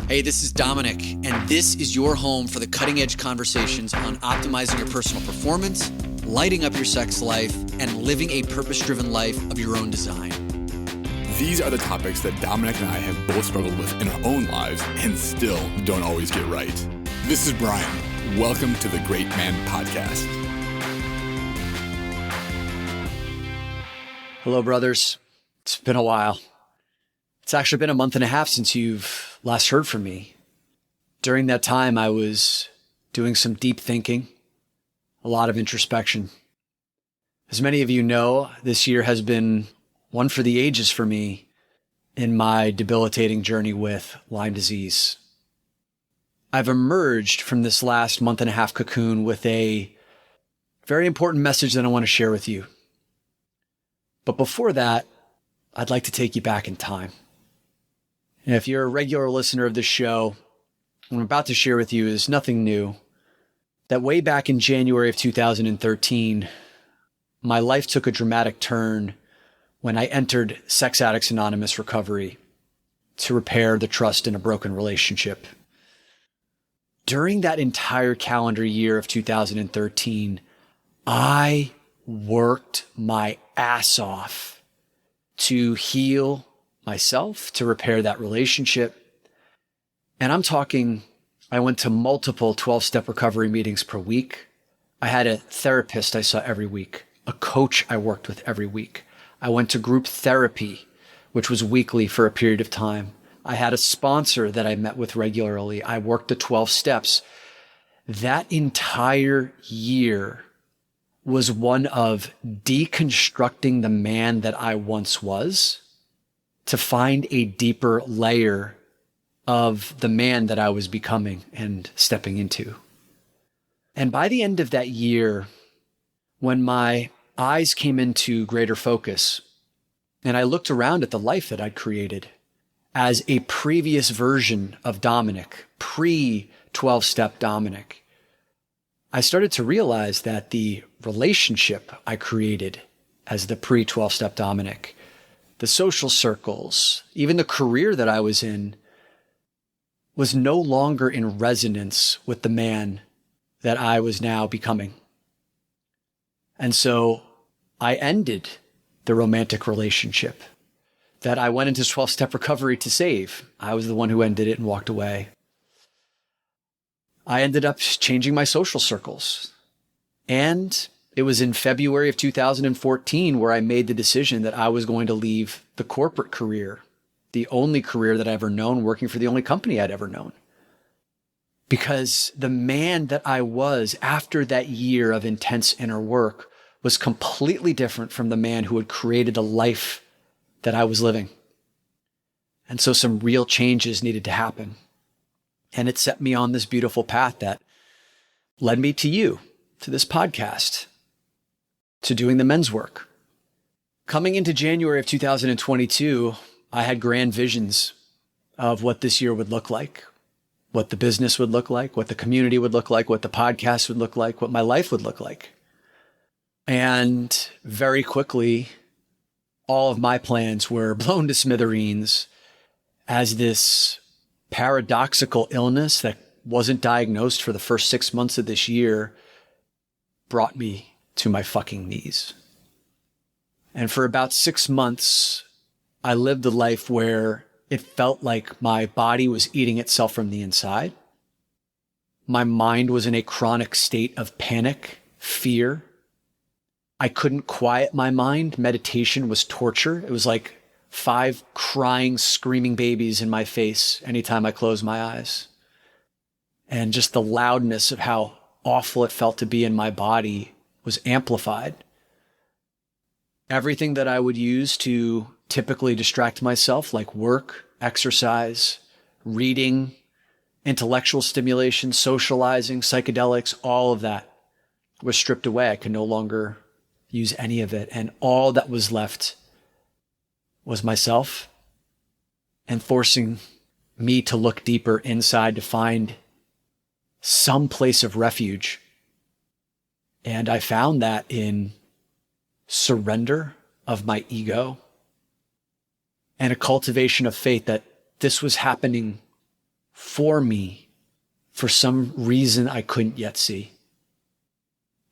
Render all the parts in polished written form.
Hey, this is Dominic, and this is your home for the cutting-edge conversations on optimizing your personal performance, lighting up your sex life, and living a purpose-driven life of your own design. These are the topics that Dominic and I have both struggled with in our own lives and still don't always get right. This is Brian. Welcome to the Great Man Podcast. Hello, brothers. It's been a while. It's actually been a month and a half since you've last heard from me. During that time, I was doing some deep thinking, a lot of introspection. As many of you know, this year has been one for the ages for me in my debilitating journey with Lyme disease. I've emerged from this last month and a half cocoon with a very important message that I want to share with you. But before that, I'd like to take you back in time. And if you're a regular listener of this show, what I'm about to share with you is nothing new. That way back in January of 2013, my life took a dramatic turn when I entered Sex Addicts Anonymous recovery to repair the trust in a broken relationship. During that entire calendar year of 2013, I worked my ass off to heal myself, to repair that relationship. And I'm talking, I went to multiple 12-step recovery meetings per week. I had a therapist I saw every week, a coach I worked with every week. I went to group therapy, which was weekly for a period of time. I had a sponsor that I met with regularly. I worked the 12 steps. That entire year was one of deconstructing the man that I once was to find a deeper layer of the man that I was becoming and stepping into. And by the end of that year, when my eyes came into greater focus and I looked around at the life that I'd created as a previous version of Dominic, pre-12-step Dominic, I started to realize that the relationship I created as the pre-12-step Dominic, the social circles, even the career that I was in, was no longer in resonance with the man that I was now becoming. And so I ended the romantic relationship that I went into 12-step recovery to save. I was the one who ended it and walked away. I ended up changing my social circles. And it was in February of 2014 where I made the decision that I was going to leave the corporate career, the only career that I've ever known, working for the only company I'd ever known. Because the man that I was after that year of intense inner work was completely different from the man who had created the life that I was living. And so some real changes needed to happen. And it set me on this beautiful path that led me to you, to this podcast, to doing the men's work. Coming into January of 2022, I had grand visions of what this year would look like, what the business would look like, what the community would look like, what the podcast would look like, what my life would look like. And very quickly, all of my plans were blown to smithereens as this paradoxical illness that wasn't diagnosed for the first 6 months of this year brought me to my fucking knees. And for about 6 months, I lived a life where it felt like my body was eating itself from the inside. My mind was in a chronic state of panic, fear. I couldn't quiet my mind. Meditation was torture. It was like 5 crying, screaming babies in my face anytime I closed my eyes. And just the loudness of how awful it felt to be in my body was amplified. Everything that I would use to typically distract myself, like work, exercise, reading, intellectual stimulation, socializing, psychedelics, all of that was stripped away. I could no longer use any of it. And all that was left was myself, and forcing me to look deeper inside to find some place of refuge. And I found that in surrender of my ego and a cultivation of faith that this was happening for me for some reason I couldn't yet see.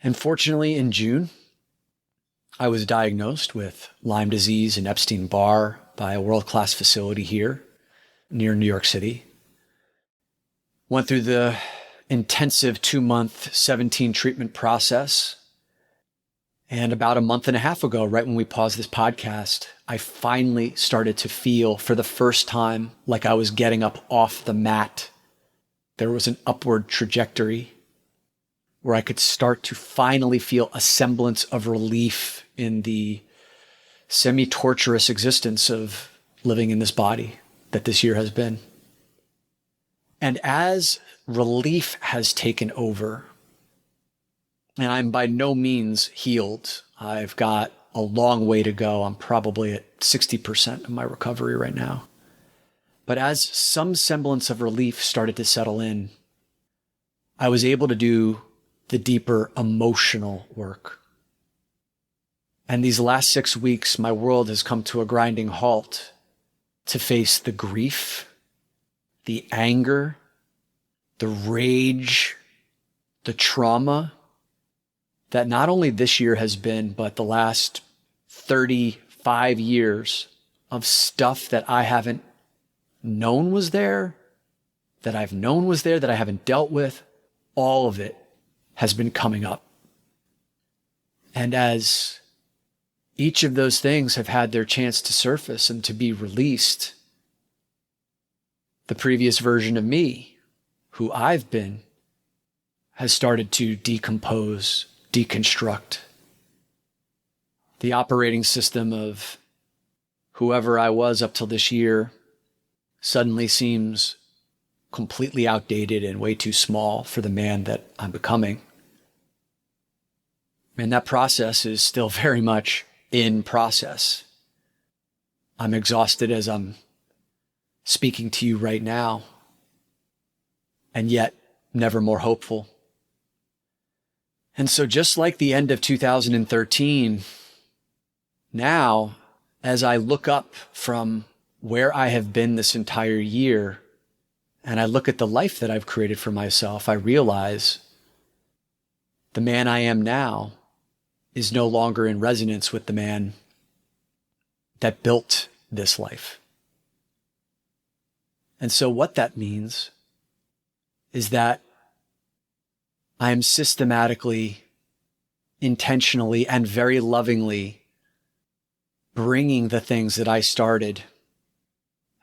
And fortunately, in June, I was diagnosed with Lyme disease and Epstein-Barr by a world-class facility here near New York City. Went through the intensive 2-month 17 treatment process. And about a month and a half ago, right when we paused this podcast, I finally started to feel for the first time like I was getting up off the mat. There was an upward trajectory where I could start to finally feel a semblance of relief in the semi-torturous existence of living in this body that this year has been. And as relief has taken over, and I'm by no means healed, I've got a long way to go. I'm probably at 60% of my recovery right now. But as some semblance of relief started to settle in, I was able to do the deeper emotional work. And these last 6 weeks, my world has come to a grinding halt to face the grief, the anger, the rage, the trauma that not only this year has been, but the last 35 years of stuff that I haven't known was there, that I've known was there, that I haven't dealt with. All of it has been coming up. And as each of those things have had their chance to surface and to be released, the previous version of me, who I've been, has started to decompose, deconstruct. The operating system of whoever I was up till this year suddenly seems completely outdated and way too small for the man that I'm becoming. And that process is still very much in process. I'm exhausted as I'm speaking to you right now, and yet never more hopeful. And so just like the end of 2013, now, as I look up from where I have been this entire year, and I look at the life that I've created for myself, I realize the man I am now is no longer in resonance with the man that built this life. And so what that means is that I am systematically, intentionally, and very lovingly bringing the things that I started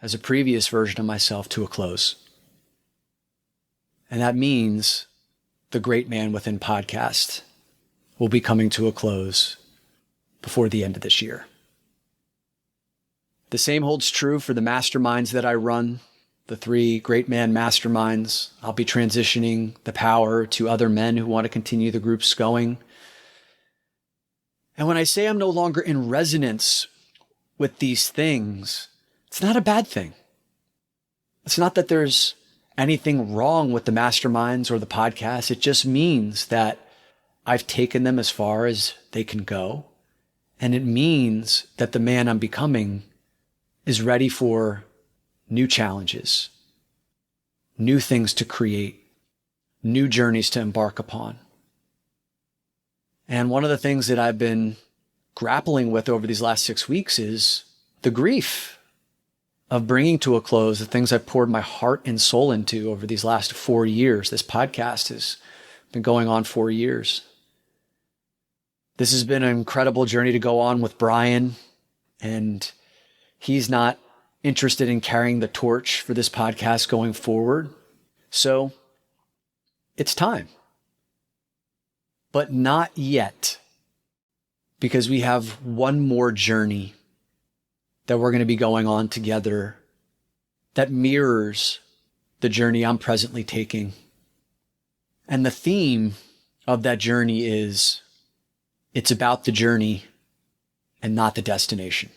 as a previous version of myself to a close. And that means the Great Man Within podcast will be coming to a close before the end of this year. The same holds true for the masterminds that I run, the 3 Great Man Masterminds. I'll be transitioning the power to other men who want to continue the groups going. And when I say I'm no longer in resonance with these things, it's not a bad thing. It's not that there's anything wrong with the masterminds or the podcast. It just means that I've taken them as far as they can go. And it means that the man I'm becoming is ready for new challenges, new things to create, new journeys to embark upon. And one of the things that I've been grappling with over these last 6 weeks is the grief of bringing to a close the things I've poured my heart and soul into over these last 4 years. This podcast has been going on 4 years. This has been an incredible journey to go on with Brian, and he's not interested in carrying the torch for this podcast going forward. So it's time. But not yet, because we have one more journey that we're going to be going on together that mirrors the journey I'm presently taking. And the theme of that journey is, it's about the journey and not the destination.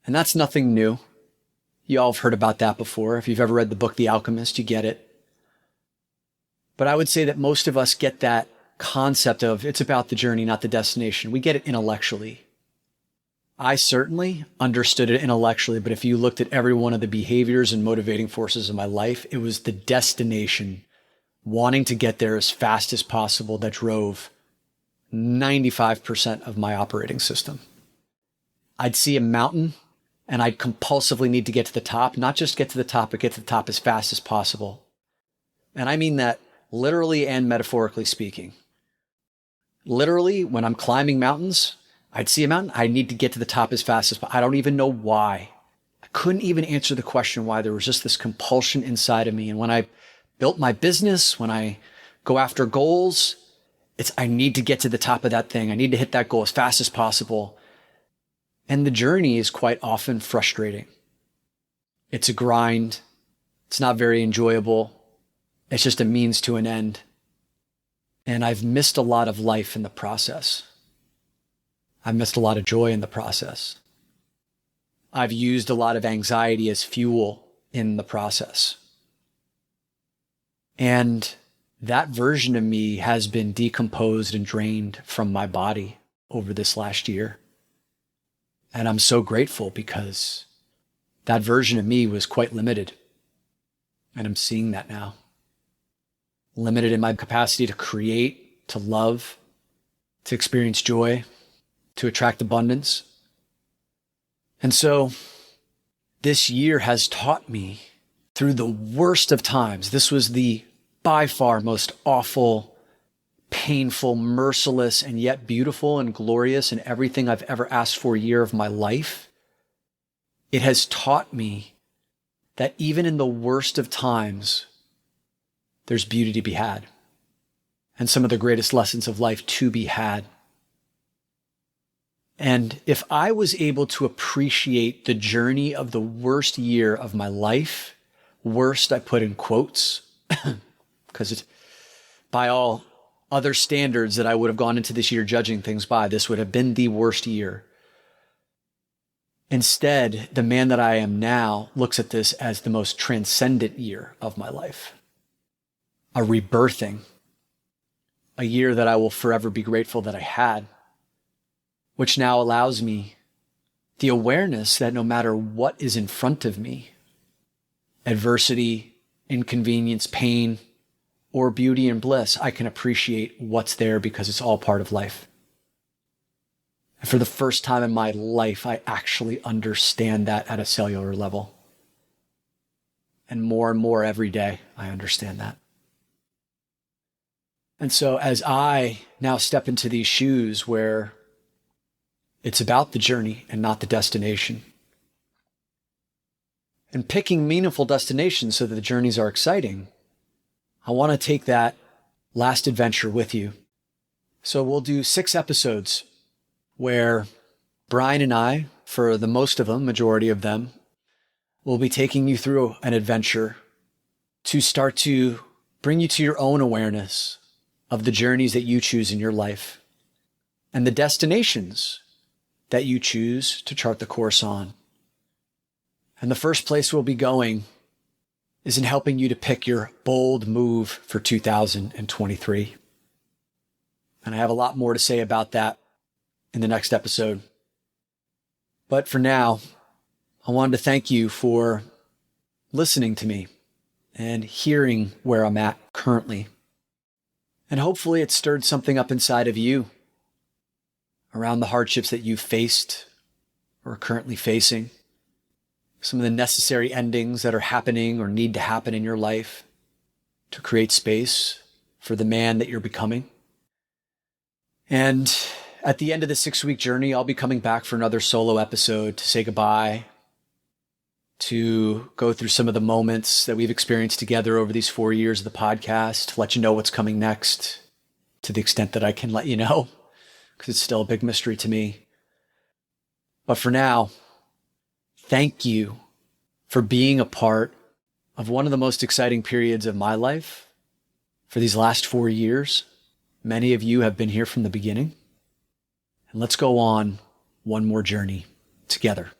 And that's nothing new. You all have heard about that before. If you've ever read the book, The Alchemist, you get it. But I would say that most of us get that concept of it's about the journey, not the destination. We get it intellectually. I certainly understood it intellectually, but if you looked at every one of the behaviors and motivating forces of my life, it was the destination, wanting to get there as fast as possible, that drove 95% of my operating system. I'd see a mountain and I'd compulsively need to get to the top, not just get to the top, but get to the top as fast as possible. And I mean that literally and metaphorically speaking. Literally, when I'm climbing mountains, I'd see a mountain, I need to get to the top as fast as possible. I don't even know why. I couldn't even answer the question why. There was just this compulsion inside of me. And when I built my business, when I go after goals, I need to get to the top of that thing. I need to hit that goal as fast as possible. And the journey is quite often frustrating. It's a grind. It's not very enjoyable. It's just a means to an end. And I've missed a lot of life in the process. I've missed a lot of joy in the process. I've used a lot of anxiety as fuel in the process. And that version of me has been decomposed and drained from my body over this last year. And I'm so grateful because that version of me was quite limited. And I'm seeing that now. Limited in my capacity to create, to love, to experience joy, to attract abundance. And so this year has taught me through the worst of times. This was the by far most awful, painful, merciless, and yet beautiful and glorious and everything I've ever asked for year of my life. It has taught me that even in the worst of times, there's beauty to be had and some of the greatest lessons of life to be had. And if I was able to appreciate the journey of the worst year of my life, worst I put in quotes, because it's by all other standards that I would have gone into this year judging things by, this would have been the worst year. Instead, the man that I am now looks at this as the most transcendent year of my life. A rebirthing, a year that I will forever be grateful that I had, which now allows me the awareness that no matter what is in front of me, adversity, inconvenience, pain, or beauty and bliss, I can appreciate what's there because it's all part of life. And for the first time in my life, I actually understand that at a cellular level. And more every day, I understand that. And so as I now step into these shoes where it's about the journey and not the destination, and picking meaningful destinations so that the journeys are exciting, I want to take that last adventure with you. So we'll do 6 episodes where Brian and I, for the most of them, majority of them, will be taking you through an adventure to start to bring you to your own awareness of the journeys that you choose in your life and the destinations that you choose to chart the course on. And the first place we'll be going is in helping you to pick your bold move for 2023. And I have a lot more to say about that in the next episode. But for now, I wanted to thank you for listening to me and hearing where I'm at currently. And hopefully it stirred something up inside of you around the hardships that you've faced or are currently facing, some of the necessary endings that are happening or need to happen in your life to create space for the man that you're becoming. And at the end of the 6-week journey, I'll be coming back for another solo episode to say goodbye, to go through some of the moments that we've experienced together over these 4 years of the podcast, to let you know what's coming next, to the extent that I can let you know, because it's still a big mystery to me. But for now, thank you for being a part of one of the most exciting periods of my life for these last 4 years. Many of you have been here from the beginning. And let's go on one more journey together.